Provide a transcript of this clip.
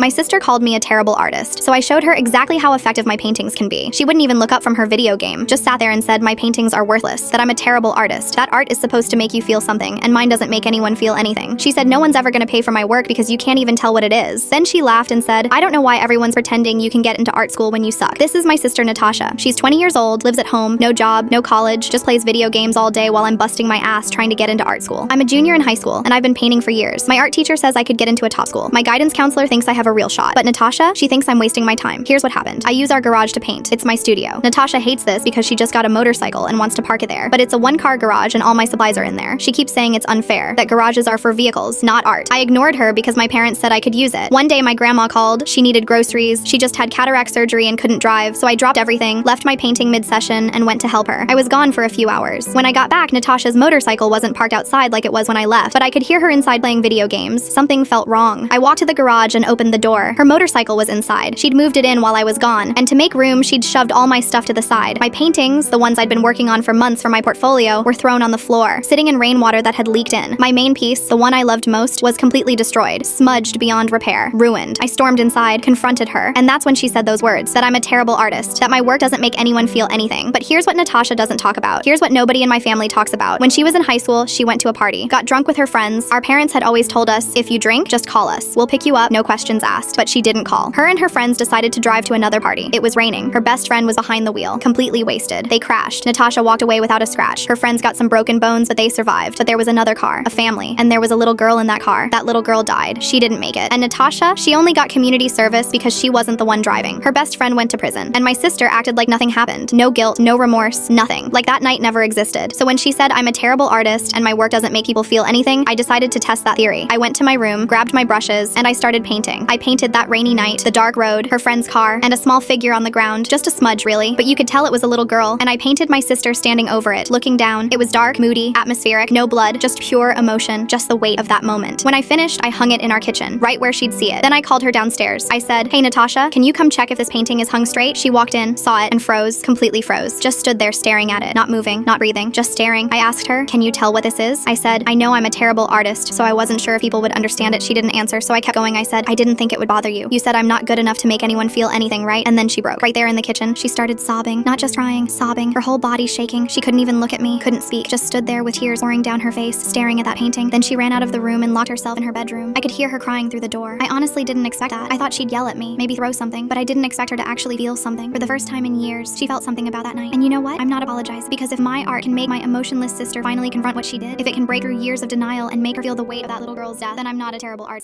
My sister called me a terrible artist, so I showed her exactly how effective my paintings can be. She wouldn't even look up from her video game, just sat there and said my paintings are worthless, that I'm a terrible artist. That art is supposed to make you feel something, and mine doesn't make anyone feel anything. She said no one's ever gonna pay for my work because you can't even tell what it is. Then she laughed and said, I don't know why everyone's pretending you can get into art school when you suck. This is my sister Natasha. She's 20 years old, lives at home, no job, no college, just plays video games all day while I'm busting my ass trying to get into art school. I'm a junior in high school, and I've been painting for years. My art teacher says I could get into a top school. My guidance counselor thinks I have a real shot. But Natasha, she thinks I'm wasting my time. Here's what happened. I use our garage to paint. It's my studio. Natasha hates this because she just got a motorcycle and wants to park it there. But it's a one-car garage and all my supplies are in there. She keeps saying it's unfair, that garages are for vehicles, not art. I ignored her because my parents said I could use it. One day my grandma called. She needed groceries. She just had cataract surgery and couldn't drive, so I dropped everything, left my painting mid-session, and went to help her. I was gone for a few hours. When I got back, Natasha's motorcycle wasn't parked outside like it was when I left, but I could hear her inside playing video games. Something felt wrong. I walked to the garage and opened the door. Her motorcycle was inside. She'd moved it in while I was gone, and to make room, she'd shoved all my stuff to the side. My paintings, the ones I'd been working on for months for my portfolio, were thrown on the floor, sitting in rainwater that had leaked in. My main piece, the one I loved most, was completely destroyed, smudged beyond repair, ruined. I stormed inside, confronted her, and that's when she said those words, that I'm a terrible artist, that my work doesn't make anyone feel anything. But here's what Natasha doesn't talk about. Here's what nobody in my family talks about. When she was in high school, she went to a party, got drunk with her friends. Our parents had always told us, if you drink, just call us. We'll pick you up, no questions asked. But she didn't call. Her and her friends decided to drive to another party. It was raining. Her best friend was behind the wheel, completely wasted. They crashed. Natasha walked away without a scratch. Her friends got some broken bones, but they survived. But there was another car, a family, and there was a little girl in that car. That little girl died. She didn't make it. And Natasha, she only got community service because she wasn't the one driving. Her best friend went to prison. And my sister acted like nothing happened. No guilt, no remorse, nothing. Like that night never existed. So when she said I'm a terrible artist and my work doesn't make people feel anything, I decided to test that theory. I went to my room, grabbed my brushes, and I started painting. I painted that rainy night, the dark road, her friend's car, and a small figure on the ground. Just a smudge, really. But you could tell it was a little girl. And I painted my sister standing over it, looking down. It was dark, moody, atmospheric, no blood, just pure emotion, just the weight of that moment. When I finished, I hung it in our kitchen, right where she'd see it. Then I called her downstairs. I said, hey Natasha, can you come check if this painting is hung straight? She walked in, saw it, and froze, completely froze. Just stood there staring at it, not moving, not breathing, just staring. I asked her, can you tell what this is? I said, I know I'm a terrible artist, so I wasn't sure if people would understand it. She didn't answer, so I kept going. I said, I didn't think it would bother you. You said I'm not good enough to make anyone feel anything, right? And then she broke. Right there in the kitchen, she started sobbing, not just crying, sobbing, her whole body shaking. She couldn't even look at me, couldn't speak, just stood there with tears pouring down her face, staring at that painting. Then she ran out of the room and locked herself in her bedroom. I could hear her crying through the door. I honestly didn't expect that. I thought she'd yell at me, maybe throw something, but I didn't expect her to actually feel something. For the first time in years, she felt something about that night. And you know what? I'm not apologizing, because if my art can make my emotionless sister finally confront what she did, if it can break her years of denial and make her feel the weight of that little girl's death, then I'm not a terrible artist.